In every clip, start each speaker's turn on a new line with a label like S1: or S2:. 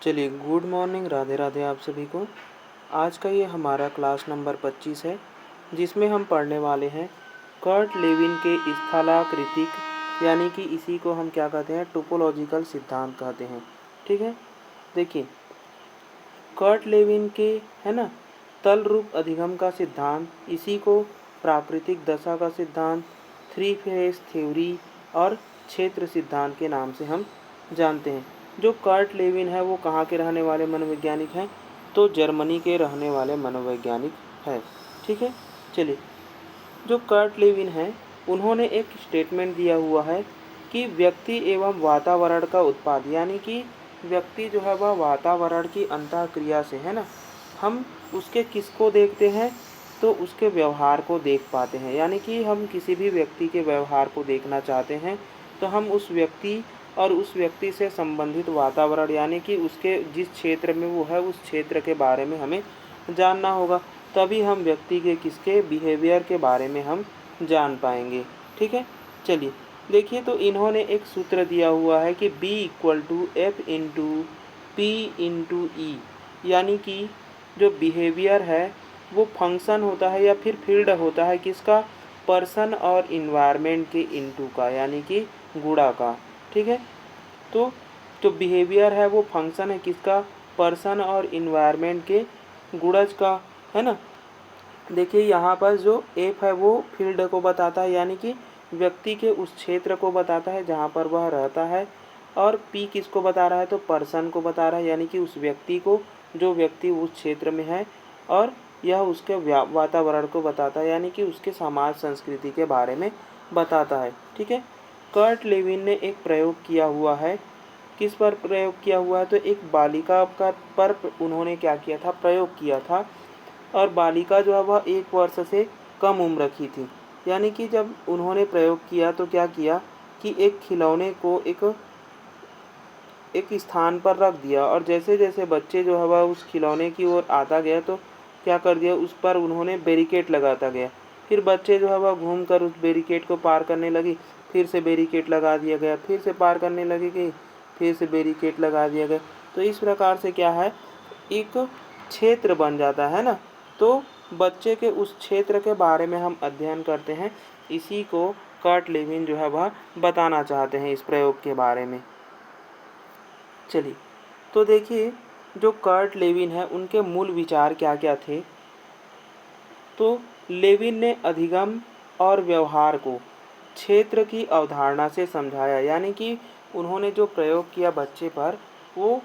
S1: चलिए, good morning, Radhe Radhe आप सभी को। आज का ये हमारा क्लास नंबर 25 है, जिसमें हम पढ़ने वाले हैं कर्ट लेविन के स्थलाकृतिक, यानी कि इसी को हम क्या कहते हैं, टोपोलॉजिकल सिद्धांत कहते हैं। ठीक है, देखिए कर्ट लेविन के, है ना, तल रूप अधिगम का सिद्धांत, इसी को प्राकृतिक दशा का सिद्धांत, थ्री फेज थ्योरी और क्षेत्र सिद्धांत के नाम से हम जानते हैं। जो कर्ट लेविन है वो कहाँ के रहने वाले मनोवैज्ञानिक हैं, तो जर्मनी के रहने वाले मनोवैज्ञानिक है। ठीक है, चलिए, जो कर्ट लेविन है उन्होंने एक स्टेटमेंट दिया हुआ है कि व्यक्ति एवं वातावरण का उत्पाद, यानी कि व्यक्ति जो है वह वातावरण की अंतःक्रिया से, है ना, हम उसके किसको देखते हैं, तो उसके व्यवहार को देख पाते हैं। यानी कि हम किसी भी व्यक्ति के व्यवहार को देखना चाहते हैं तो हम उस व्यक्ति और उस व्यक्ति से संबंधित वातावरण, यानी कि उसके जिस क्षेत्र में वो है उस क्षेत्र के बारे में हमें जानना होगा, तभी हम व्यक्ति के किसके बिहेवियर के बारे में हम जान पाएंगे। ठीक है, चलिए देखिए, तो इन्होंने एक सूत्र दिया हुआ है कि B = F × P × E, यानी कि जो बिहेवियर है वो फंक्शन होता है या फिर फील्ड होता है किसका, पर्सन और इन्वायरमेंट के इनटू का, यानी कि गुणा का। ठीक है, तो जो बिहेवियर है वो फंक्शन है किसका, पर्सन और इन्वायरमेंट के गुणज का, है ना। देखिए यहाँ पर जो एफ है वो फील्ड को बताता है, यानी कि व्यक्ति के उस क्षेत्र को बताता है जहाँ पर वह रहता है, और पी किसको बता रहा है, तो पर्सन को बता रहा है, यानी कि उस व्यक्ति को, जो व्यक्ति उस क्षेत्र में है, और यह उसके वातावरण को बताता है, यानी कि उसके समाज संस्कृति के बारे में बताता है। ठीक है, कर्ट लेविन ने एक प्रयोग किया हुआ है, किस पर प्रयोग किया हुआ है, तो एक बालिका का पर उन्होंने क्या किया था, प्रयोग किया था। और बालिका जो है वह 1 वर्ष से कम उम्र की थी। यानी कि जब उन्होंने प्रयोग किया तो क्या किया कि एक खिलौने को एक स्थान पर रख दिया, और जैसे जैसे बच्चे जो है वह उस खिलौने की ओर आता गया तो क्या कर दिया, उस पर उन्होंने बैरिकेड लगाता गया। फिर बच्चे जो है वह घूम कर उस बैरिकेड को पार करने लगी, फिर से बैरिकेड लगा दिया गया, फिर से पार करने लगेगी, फिर से बैरिकेड लगा दिया गया। तो इस प्रकार से क्या है, एक क्षेत्र बन जाता है ना। तो बच्चे के उस क्षेत्र के बारे में हम अध्ययन करते हैं, इसी को कर्ट लेविन जो है वह बताना चाहते हैं इस प्रयोग के बारे में। चलिए, तो देखिए जो कर्ट लेविन है उनके मूल विचार क्या क्या थे। तो लेविन ने अधिगम और व्यवहार को क्षेत्र की अवधारणा से समझाया, यानी कि उन्होंने जो प्रयोग किया बच्चे पर वो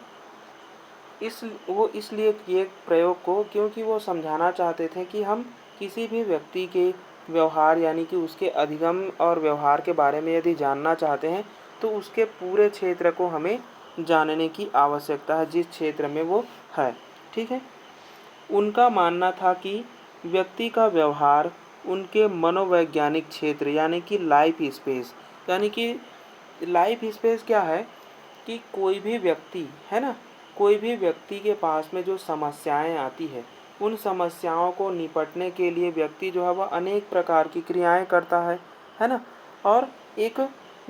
S1: इसलिए किए प्रयोग को क्योंकि वो समझाना चाहते थे कि हम किसी भी व्यक्ति के व्यवहार, यानी कि उसके अधिगम और व्यवहार के बारे में यदि जानना चाहते हैं तो उसके पूरे क्षेत्र को हमें जानने की आवश्यकता है जिस क्षेत्र में वो है। ठीक है, उनका मानना था कि व्यक्ति का व्यवहार उनके मनोवैज्ञानिक क्षेत्र, यानी कि लाइफ स्पेस, यानी कि लाइफ स्पेस क्या है कि कोई भी व्यक्ति, है ना, कोई भी व्यक्ति के पास में जो समस्याएं आती है उन समस्याओं को निपटने के लिए व्यक्ति जो है वह अनेक प्रकार की क्रियाएं करता है ना, और एक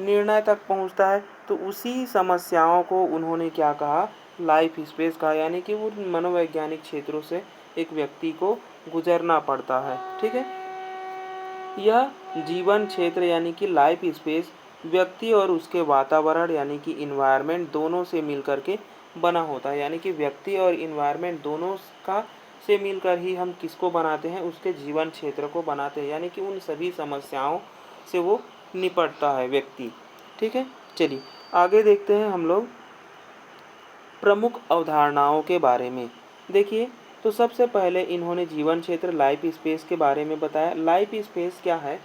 S1: निर्णय तक पहुंचता है। तो उसी समस्याओं को उन्होंने क्या कहा, लाइफ स्पेस कहा, यानी कि वो मनोवैज्ञानिक क्षेत्रों से एक व्यक्ति को गुजरना पड़ता है। ठीक है, यह जीवन क्षेत्र यानी कि लाइफ स्पेस व्यक्ति और उसके वातावरण यानी कि इन्वायरमेंट दोनों से मिलकर के बना होता है, यानी कि व्यक्ति और इन्वायरमेंट दोनों का से मिलकर ही हम किसको बनाते हैं, उसके जीवन क्षेत्र को बनाते हैं, यानी कि उन सभी समस्याओं से वो निपटता है व्यक्ति। ठीक है, चलिए आगे देखते हैं हम लोग प्रमुख अवधारणाओं के बारे में। देखिए, तो सबसे पहले इन्होंने जीवन क्षेत्र लाइफ स्पेस के बारे में बताया। लाइफ स्पेस क्या है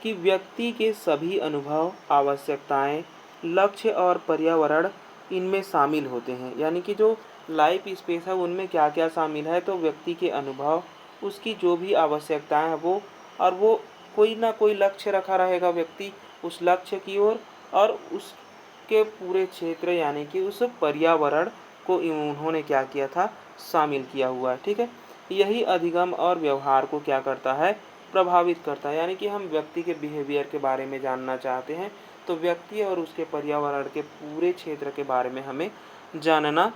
S1: कि व्यक्ति के सभी अनुभव, आवश्यकताएं, लक्ष्य और पर्यावरण इनमें शामिल होते हैं। यानी कि जो लाइफ स्पेस है उनमें क्या क्या शामिल है, तो व्यक्ति के अनुभव, उसकी जो भी आवश्यकताएं हैं वो, और वो कोई ना कोई लक्ष्य रखा रहेगा व्यक्ति उस लक्ष्य की ओर, और उसके पूरे क्षेत्र यानी कि उस पर्यावरण को उन्होंने क्या किया था, शामिल किया हुआ है। ठीक है, यही अधिगम और व्यवहार को क्या करता है, प्रभावित करता है। यानी कि हम व्यक्ति के बिहेवियर के बारे में जानना चाहते हैं तो व्यक्ति और उसके पर्यावरण के पूरे क्षेत्र के बारे में हमें जानना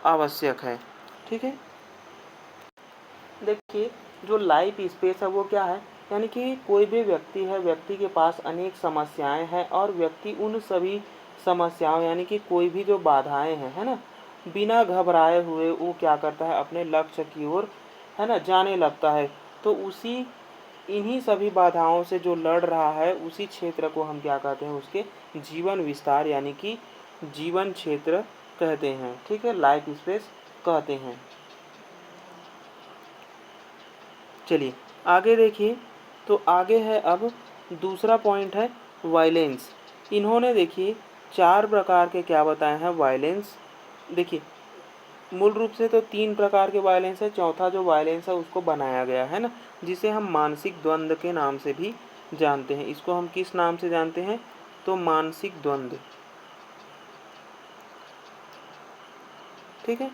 S1: आवश्यक है। ठीक है, देखिए जो लाइफ स्पेस है वो क्या है, यानी कि कोई भी व्यक्ति है, व्यक्ति के पास अनेक समस्याएं हैं और व्यक्ति उन सभी समस्याओं यानी कि कोई भी जो बाधाएं हैं, है ना, बिना घबराए हुए वो क्या करता है, अपने लक्ष्य की ओर, है ना, जाने लगता है। तो उसी इन्हीं सभी बाधाओं से जो लड़ रहा है, उसी क्षेत्र को हम क्या कहते हैं, उसके जीवन विस्तार यानी कि जीवन क्षेत्र कहते हैं। ठीक है, लाइफ स्पेस कहते हैं। चलिए आगे देखिए, तो आगे है अब दूसरा पॉइंट है वायलेंस। इन्होंने देखिए 4 प्रकार के क्या बताए हैं वायलेंस। देखिए मूल रूप से तो 3 प्रकार के वायलेंस है, चौथा जो वायलेंस है उसको बनाया गया है ना, जिसे हम मानसिक द्वंद्व के नाम से भी जानते हैं। इसको हम किस नाम से जानते हैं, तो मानसिक द्वंद्व। ठीक है,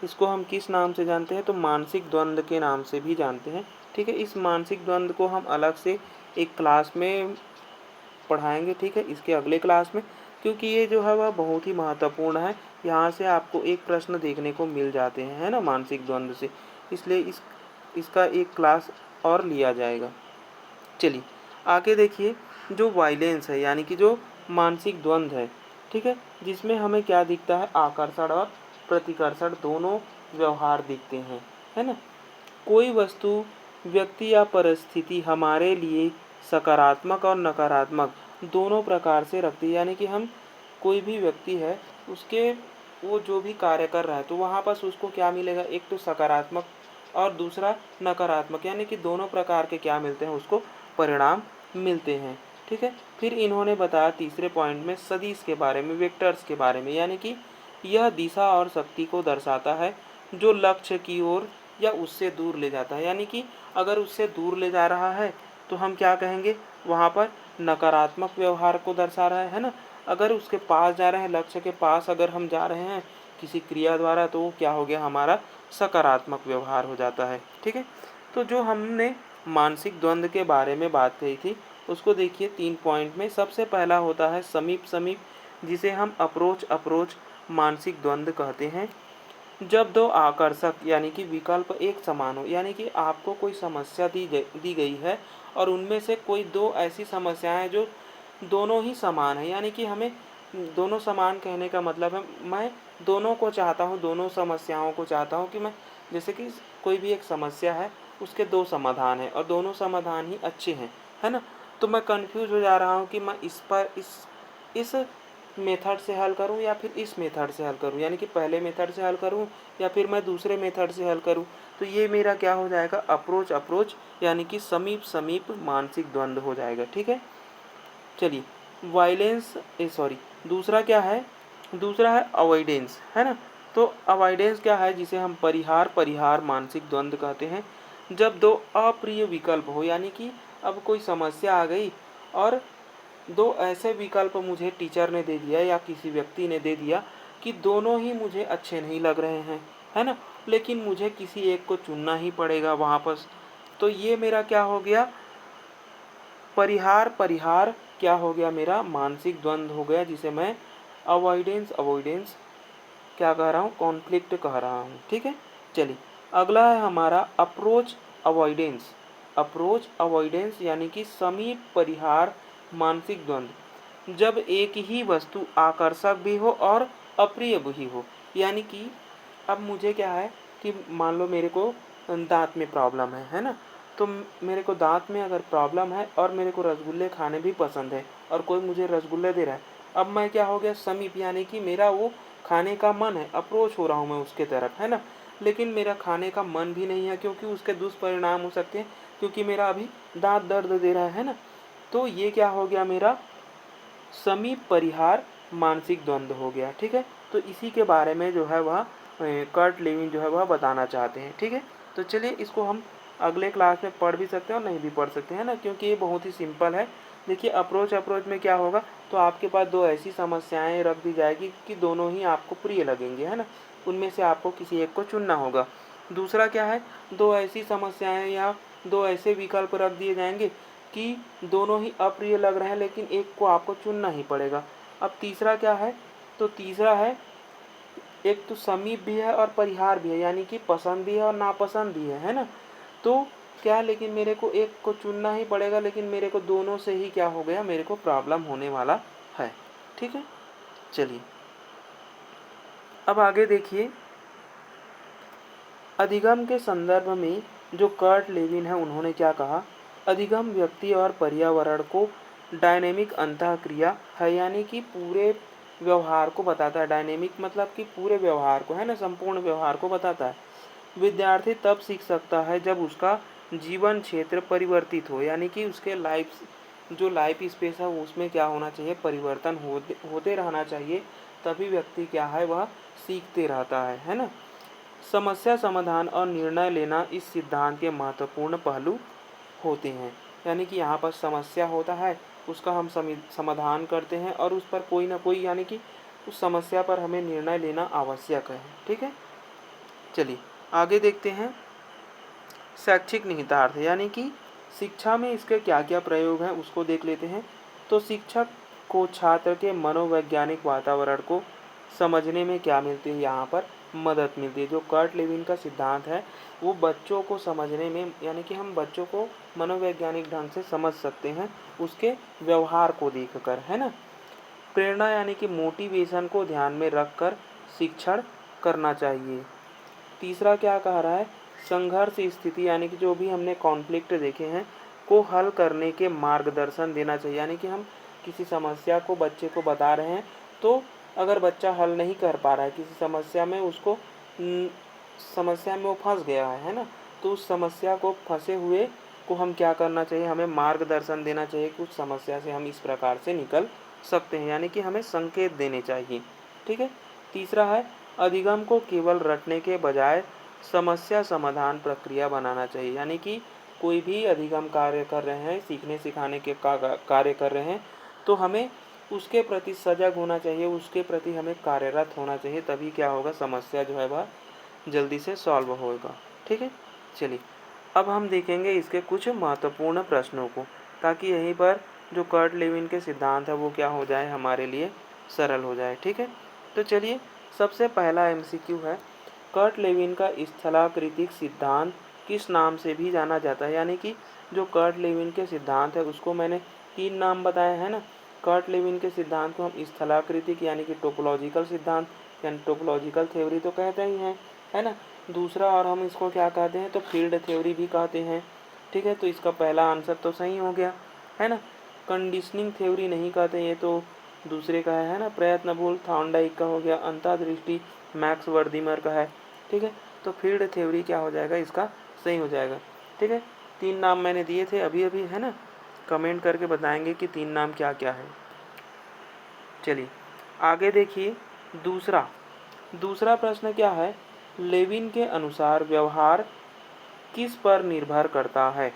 S1: इसको हम किस नाम से जानते हैं, तो मानसिक द्वंद्व के नाम से भी जानते हैं। ठीक है, इस मानसिक द्वंद्व को हम अलग से एक क्लास में पढ़ाएंगे। ठीक है, इसके अगले क्लास में, क्योंकि ये जो है वह बहुत ही महत्वपूर्ण है। यहाँ से आपको एक प्रश्न देखने को मिल जाते हैं, है ना, मानसिक द्वंद्व से, इसलिए इसका एक क्लास और लिया जाएगा। चलिए आगे देखिए, जो वायलेंस है यानी कि जो मानसिक द्वंद्व है, ठीक है, जिसमें हमें क्या दिखता है, आकर्षण और प्रतिकर्षण दोनों व्यवहार दिखते हैं, है ना। कोई वस्तु, व्यक्ति या परिस्थिति हमारे लिए सकारात्मक और नकारात्मक दोनों प्रकार से रखती है। यानी कि हम, कोई भी व्यक्ति है, उसके वो जो भी कार्य कर रहा है तो वहाँ पर उसको क्या मिलेगा, एक तो सकारात्मक और दूसरा नकारात्मक, यानी कि दोनों प्रकार के क्या मिलते हैं, उसको परिणाम मिलते हैं। ठीक है, फिर इन्होंने बताया तीसरे पॉइंट में सदिश के बारे में, वेक्टर्स के बारे में, यानी कि यह दिशा और शक्ति को दर्शाता है जो लक्ष्य की ओर या उससे दूर ले जाता है। यानी कि अगर उससे दूर ले जा रहा है तो हम क्या कहेंगे, वहाँ पर नकारात्मक व्यवहार को दर्शा रहा है ना। अगर उसके पास जा रहे हैं, लक्ष्य के पास अगर हम जा रहे हैं किसी क्रिया द्वारा, तो क्या हो गया, हमारा सकारात्मक व्यवहार हो जाता है। ठीक है, तो जो हमने मानसिक द्वंद्व के बारे में बात कही थी उसको देखिए 3 पॉइंट में। सबसे पहला होता है समीप समीप, जिसे हम अप्रोच अप्रोच मानसिक द्वंद्व कहते हैं। जब दो आकर्षक यानी कि विकल्प एक समान हो, यानी कि आपको कोई समस्या दी गई है और उनमें से कोई दो ऐसी समस्याएं जो दोनों ही समान है, यानी कि हमें दोनों समान कहने का मतलब है, मैं दोनों को चाहता हूँ, दोनों समस्याओं को चाहता हूँ कि मैं, जैसे कि कोई भी एक समस्या है, उसके 2 समाधान हैं और दोनों समाधान ही अच्छे हैं, है ना। तो मैं कंफ्यूज हो जा रहा हूँ कि मैं इस पर इस मेथड से हल करूं या फिर इस मेथड से हल करूं, यानी कि पहले मेथड से हल करूं या फिर मैं दूसरे मेथड से हल करूं। तो ये मेरा क्या हो जाएगा, अप्रोच अप्रोच, यानी कि समीप समीप मानसिक द्वंद्व हो जाएगा। ठीक है, चलिए वायलेंस सॉरी, दूसरा क्या है, दूसरा है अवॉइडेंस, है ना। तो अवॉइडेंस क्या है, जिसे हम परिहार परिहार मानसिक द्वंद्व कहते हैं। जब दो अप्रिय विकल्प हो, यानी कि अब कोई समस्या आ गई और दो ऐसे विकल्प मुझे टीचर ने दे दिया या किसी व्यक्ति ने दे दिया कि दोनों ही मुझे अच्छे नहीं लग रहे हैं, है ना, लेकिन मुझे किसी एक को चुनना ही पड़ेगा वहाँ पर। तो ये मेरा क्या हो गया, परिहार परिहार क्या हो गया, मेरा मानसिक द्वंद्व हो गया, जिसे मैं अवॉइडेंस अवॉइडेंस क्या कह रहा हूँ, कॉन्फ्लिक्ट कह रहा हूँ। ठीक है, चलिए अगला है हमारा अप्रोच अवॉइडेंस। अप्रोच अवॉइडेंस यानी कि समीप परिहार मानसिक द्वंद्व, जब एक ही वस्तु आकर्षक भी हो और अप्रिय भी हो। यानी कि अब मुझे क्या है कि मान लो मेरे को दांत में प्रॉब्लम है ना, तो मेरे को दांत में अगर प्रॉब्लम है और मेरे को रसगुल्ले खाने भी पसंद है और कोई मुझे रसगुल्ले दे रहा है, अब मैं क्या हो गया, समीप, यानी कि मेरा वो खाने का मन है, अप्रोच हो रहा हूँ मैं उसके तरफ, है ना, लेकिन मेरा खाने का मन भी नहीं है क्योंकि उसके दुष्परिणाम हो सकते हैं, क्योंकि मेरा अभी दांत दर्द दे रहा है ना। तो ये क्या हो गया, मेरा समीप परिहार मानसिक द्वंद्व हो गया। ठीक है, तो इसी के बारे में जो है वह कर्ट लेविन जो है वह बताना चाहते हैं। ठीक है, तो चलिए इसको हम अगले क्लास में पढ़ भी सकते हैं और नहीं भी पढ़ सकते हैं ना, क्योंकि ये बहुत ही सिंपल है। देखिए अप्रोच अप्रोच में क्या होगा, तो आपके पास दो ऐसी समस्याएं रख दी जाएगी कि दोनों ही आपको प्रिय लगेंगे, है ना, उनमें से आपको किसी एक को चुनना होगा। दूसरा क्या है, दो ऐसी समस्याएं या दो ऐसे विकल्प रख दिए जाएंगे कि दोनों ही अप्रिय लग रहे हैं लेकिन एक को आपको चुनना ही पड़ेगा। अब तीसरा क्या है, तो तीसरा है एक तो समीप भी है और परिहार भी है, यानी कि पसंद भी है और नापसंद भी है ना। तो क्या, लेकिन मेरे को एक को चुनना ही पड़ेगा, लेकिन मेरे को दोनों से ही क्या हो गया, मेरे को प्रॉब्लम होने वाला है। ठीक है, चलिए अब आगे देखिए। अधिगम के संदर्भ में जो कर्ट लेविन है उन्होंने क्या कहा, अधिगम व्यक्ति और पर्यावरण को डायनेमिक अंतःक्रिया है, यानी कि पूरे व्यवहार को बताता है। डायनेमिक मतलब कि पूरे व्यवहार को, है ना, संपूर्ण व्यवहार को बताता है। विद्यार्थी तब सीख सकता है जब उसका जीवन क्षेत्र परिवर्तित हो, यानी कि उसके जो लाइफ स्पेस है उसमें क्या होना चाहिए, परिवर्तन होते रहना चाहिए, तभी व्यक्ति क्या है, वह सीखते रहता है ना। समस्या समाधान और निर्णय लेना इस सिद्धांत के महत्वपूर्ण पहलू होते हैं, यानी कि यहाँ पर समस्या होता है, उसका हम समाधान करते हैं और उस पर कोई ना कोई, यानी कि उस समस्या पर हमें निर्णय लेना आवश्यक है। ठीक है, चलिए आगे देखते हैं। शैक्षिक निहितार्थ, यानी कि शिक्षा में इसके क्या क्या प्रयोग हैं उसको देख लेते हैं। तो शिक्षक को छात्र के मनोवैज्ञानिक वातावरण को समझने में क्या मिलती है, यहाँ पर मदद मिलती है। जो कर्ट लेविन का सिद्धांत है वो बच्चों को समझने में, यानी कि हम बच्चों को मनोवैज्ञानिक ढंग से समझ सकते हैं उसके व्यवहार को देखकर, है ना। प्रेरणा यानी कि मोटिवेशन को ध्यान में रखकर शिक्षण करना चाहिए। तीसरा क्या कह रहा है, संघर्ष स्थिति, यानी कि जो भी हमने कॉन्फ्लिक्ट देखे हैं को हल करने के मार्गदर्शन देना चाहिए, यानी कि हम किसी समस्या को बच्चे को बता रहे हैं, तो अगर बच्चा हल नहीं कर पा रहा है किसी समस्या में, उसको समस्या में वो फंस गया है ना, तो उस समस्या को फंसे हुए को हम क्या करना चाहिए, हमें मार्गदर्शन देना चाहिए कि उस समस्या से हम इस प्रकार से निकल सकते हैं, यानी कि हमें संकेत देने चाहिए। ठीक है, तीसरा है अधिगम को केवल रटने के बजाय समस्या समाधान प्रक्रिया बनाना चाहिए, यानी कि कोई भी अधिगम कार्य कर रहे हैं, सीखने सिखाने के कार्य कर रहे हैं, तो हमें उसके प्रति सजग होना चाहिए, उसके प्रति हमें कार्यरत होना चाहिए, तभी क्या होगा, समस्या जो है वह जल्दी से सॉल्व होगा। ठीक है, चलिए अब हम देखेंगे इसके कुछ महत्वपूर्ण प्रश्नों को, ताकि यहीं पर जो कर्ट लेविन के सिद्धांत है वो क्या हो जाए, हमारे लिए सरल हो जाए। ठीक है, तो चलिए सबसे पहला एमसीक्यू है, कर्ट लेविन का स्थलाकृतिक सिद्धांत किस नाम से भी जाना जाता है, यानी कि जो कर्ट लेविन के सिद्धांत है उसको मैंने 3 नाम बताए हैं ना। कर्ट लेविन के सिद्धांत को हम स्थलाकृतिक यानी कि टोपोलॉजिकल सिद्धांत यानी टोपोलॉजिकल थ्योरी तो कहते ही हैं, है ना। दूसरा और हम इसको क्या कहते हैं, तो फील्ड थ्योरी भी कहते हैं। ठीक है, तो इसका पहला आंसर तो सही हो गया, है ना। कंडीशनिंग थ्योरी नहीं कहते, ये तो दूसरे का है ना, प्रयत्नबुल थॉर्नडाइक का हो गया, अंतर्दृष्टि मैक्स वर्दीमर का है। ठीक है, तो फील्ड थ्योरी क्या हो जाएगा, इसका सही हो जाएगा। ठीक है, 3 नाम मैंने दिए थे अभी अभी, है ना, कमेंट करके बताएंगे कि 3 नाम क्या क्या है। चलिए आगे देखिए, दूसरा दूसरा प्रश्न क्या है, लेविन के अनुसार व्यवहार किस पर निर्भर करता है,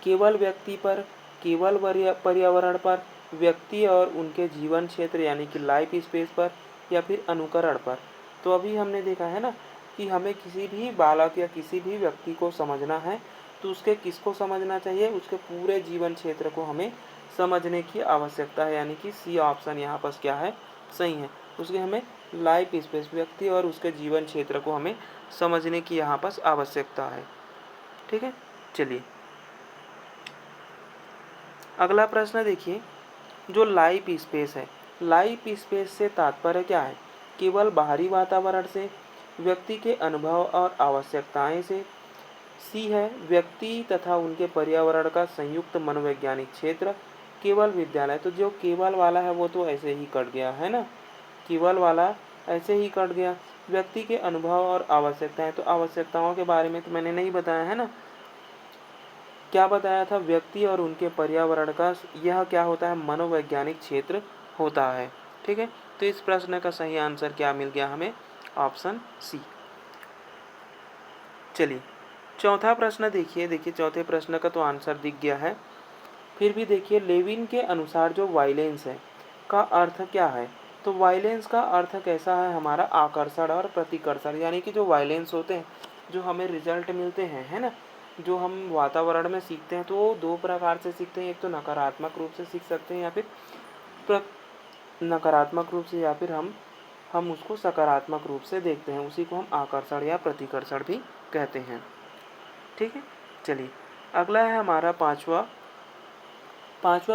S1: केवल व्यक्ति पर, केवल पर्यावरण पर, व्यक्ति और उनके जीवन क्षेत्र यानी कि लाइफ स्पेस पर, या फिर अनुकरण पर। तो अभी हमने देखा है ना कि हमें किसी भी बालक या किसी भी व्यक्ति को समझना है तो उसके किसको समझना चाहिए, उसके पूरे जीवन क्षेत्र को हमें समझने की आवश्यकता है, यानी कि सी ऑप्शन यहाँ पर क्या है, सही है। उसके हमें लाइफ स्पेस, व्यक्ति और उसके जीवन क्षेत्र को हमें समझने की यहाँ पर आवश्यकता है। ठीक है, चलिए अगला प्रश्न देखिए, जो लाइफ स्पेस है, लाइफ स्पेस से तात्पर्य क्या है, केवल बाहरी वातावरण से, व्यक्ति के अनुभव और आवश्यकताएं से। सी है व्यक्ति तथा उनके पर्यावरण का संयुक्त मनोवैज्ञानिक क्षेत्र, केवल विद्यालय। तो जो केवल वाला है वो तो ऐसे ही कट गया है ना, केवल वाला ऐसे ही कट गया। व्यक्ति के अनुभव और आवश्यकताएं, तो आवश्यकताओं के बारे में तो मैंने नहीं बताया है ना, क्या बताया था, व्यक्ति और उनके पर्यावरण का यह क्या होता है, मनोवैज्ञानिक क्षेत्र होता है। ठीक है, तो इस प्रश्न का सही आंसर क्या मिल गया हमें, ऑप्शन सी। चलिए चौथा प्रश्न देखिए, चौथे प्रश्न का तो आंसर दिख गया है, फिर भी देखिए लेविन के अनुसार जो वायलेंस है का अर्थ क्या है। तो वायलेंस का अर्थ कैसा है, हमारा आकर्षण और प्रतिकर्षण, यानी कि जो वायलेंस होते हैं, जो हमें रिजल्ट मिलते हैं, है ना, जो हम वातावरण में सीखते हैं, तो 2 प्रकार से सीखते हैं, एक तो नकारात्मक रूप से सीख सकते हैं या फिर नकारात्मक रूप से, या फिर हम हम उसको सकारात्मक रूप से देखते हैं। उसी को हम आकर्षण या प्रतिकर्षण भी कहते हैं। ठीक है, चलिए अगला है हमारा पांचवा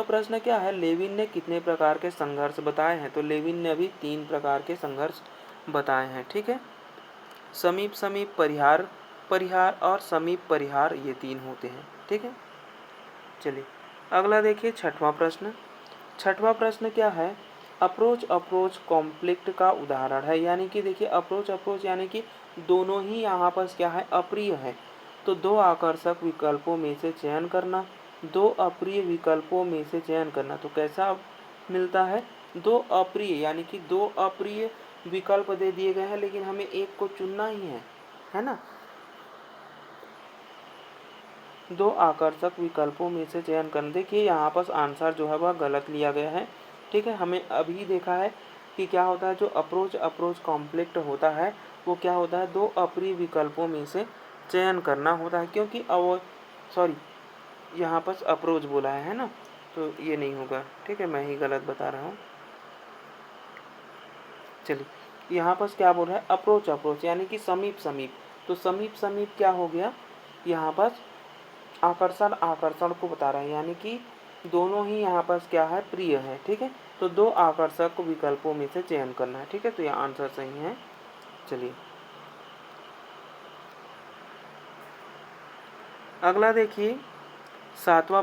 S1: प्रश्न क्या है, लेविन ने कितने प्रकार के संघर्ष बताए हैं। तो लेविन ने अभी 3 प्रकार के संघर्ष बताए हैं। ठीक है, समीप समीप परिहार परिहार और समीप परिहार, ये 3 होते हैं। ठीक है, चलिए अगला देखिए छठवां प्रश्न क्या है, अप्रोच अप्रोच कॉन्फ्लिक्ट का उदाहरण है। यानी कि देखिए अप्रोच अप्रोच यानी कि दोनों ही यहाँ पर क्या है, अप्रिय है। तो 2 आकर्षक विकल्पों में से चयन करना, 2 अप्रिय विकल्पों में से चयन करना। तो कैसा मिलता है, 2 अप्रिय यानी कि 2 अप्रिय विकल्प दे दिए गए हैं, लेकिन हमें एक को चुनना ही है ना। 2 आकर्षक विकल्पों में से चयन करना। देखिए यहाँ पर आंसर जो है वह गलत लिया गया है। ठीक है, हमें अभी देखा है कि क्या होता है, जो अप्रोच अप्रोच कॉन्फ्लिक्ट होता है वो क्या होता है, 2 अप्रिय विकल्पों में से चयन करना होता है। क्योंकि यहाँ पर अप्रोच बोला है ना, तो ये नहीं होगा। ठीक है, मैं ही गलत बता रहा हूँ। चलिए यहाँ पर क्या बोल रहा है, अप्रोच अप्रोच यानी कि समीप समीप। तो समीप समीप क्या हो गया, यहाँ पर आकर्षण आकर्षण को बता रहा है, यानी कि दोनों ही यहाँ पर क्या है, प्रिय है। ठीक है, तो 2 आकर्षक विकल्पों में से चयन करना है। ठीक है, तो यह आंसर सही है। चलिए अगला देखिए सातवां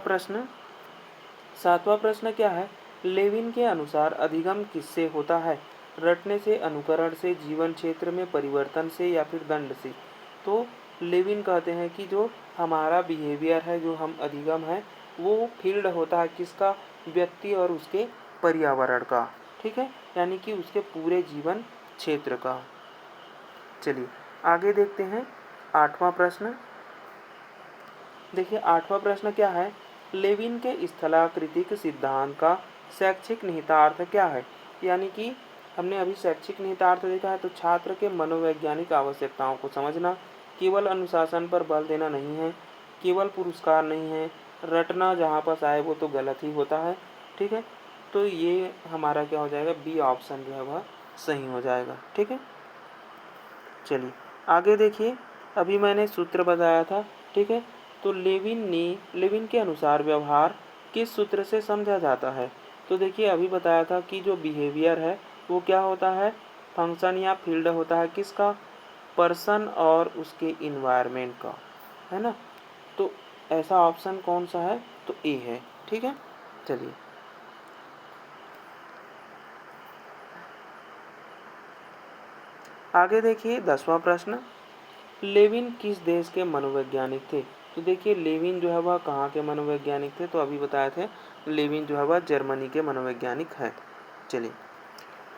S1: प्रश्न क्या है, लेविन के अनुसार अधिगम किससे होता है, रटने से, अनुकरण से, जीवन क्षेत्र में परिवर्तन से या फिर दंड से। तो लेविन कहते हैं कि जो हमारा बिहेवियर है, जो हम अधिगम है, वो फील्ड होता है किसका, व्यक्ति और उसके पर्यावरण का। ठीक है, यानी कि उसके पूरे जीवन क्षेत्र का। चलिए आगे देखते हैं आठवां प्रश्न। देखिए आठवां प्रश्न क्या है, लेविन के स्थलाकृतिक सिद्धांत का शैक्षिक निहितार्थ क्या है। यानी कि हमने अभी शैक्षिक निहितार्थ देखा है, तो छात्र के मनोवैज्ञानिक आवश्यकताओं को समझना, केवल अनुशासन पर बल देना नहीं है, केवल पुरस्कार नहीं है, रटना जहाँ पर आए वो तो गलत ही होता है। ठीक है, तो ये हमारा क्या हो जाएगा, बी ऑप्शन जो है वह सही हो जाएगा। ठीक है, चलिए आगे देखिए, अभी मैंने सूत्र बताया था। ठीक है, तो लेविन के अनुसार व्यवहार किस सूत्र से समझा जाता है। तो देखिए अभी बताया था कि जो बिहेवियर है वो क्या होता है, फंक्शन या फील्ड होता है किसका, पर्सन और उसके इन्वायरमेंट का, है ना। तो ऐसा ऑप्शन कौन सा है, तो ए है। ठीक है, चलिए आगे देखिए 10वां प्रश्न, लेविन किस देश के मनोवैज्ञानिक थे। तो देखिए लेविन जो है वह कहाँ के मनोवैज्ञानिक थे, तो अभी बताए थे लेविन जो है वह जर्मनी के मनोवैज्ञानिक है। चलिए,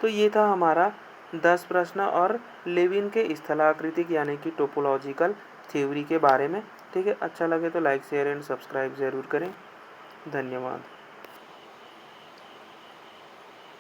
S1: तो ये था हमारा 10 प्रश्न और लेविन के स्थलाकृतिक यानी कि टोपोलॉजिकल थ्योरी के बारे में। ठीक है, अच्छा लगे तो लाइक शेयर एंड सब्सक्राइब ज़रूर करें। धन्यवाद।